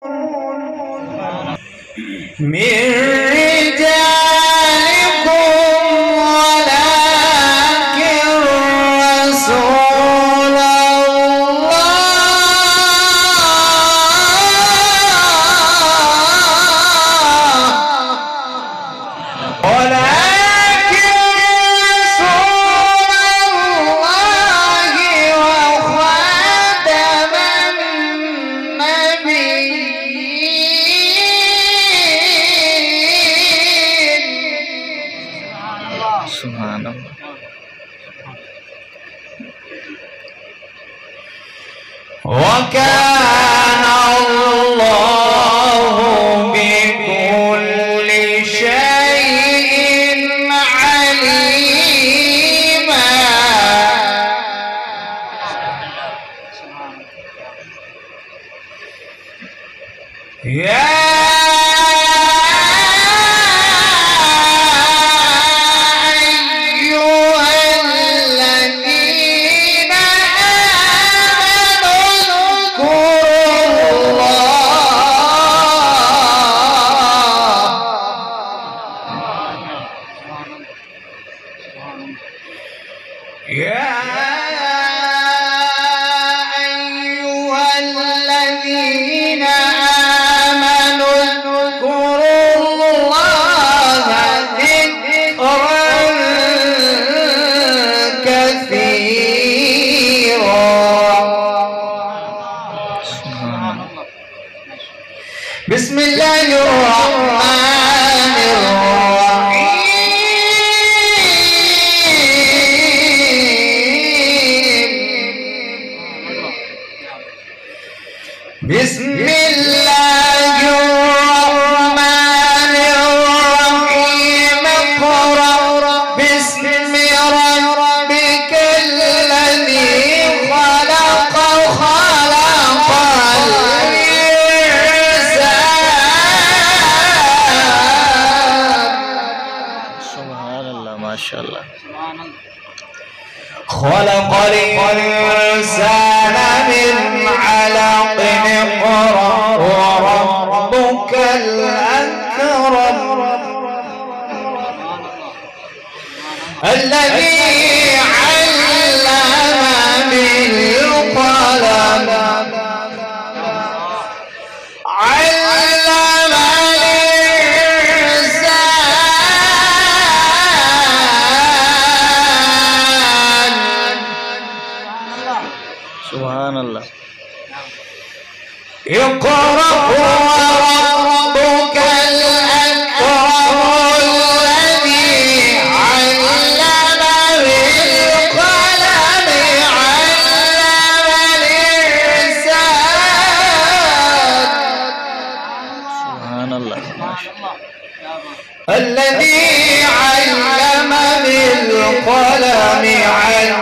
من رجالكم ولكن رسول سبحان الله. وكان الله بكل شيء عليما. يا أيها الذين آمنوا اذكروا الله ذكرا كثيرا. بسم الله الرحمن الرحيم. بسم الله الرحمن الرحيم. اقرأ باسم ربك الذي خلق خلق الإنسان. سبحان الله ما شاء الله. خلق الإنسان من علق. اقرأ وربك الأكرم الذي علم بالقلم علم الإنسان. سبحان الله. اقرأ وربك الأكرم الذي علم بالقلم علم الإنسان. سبحان الله. الذي علم بالقلم علم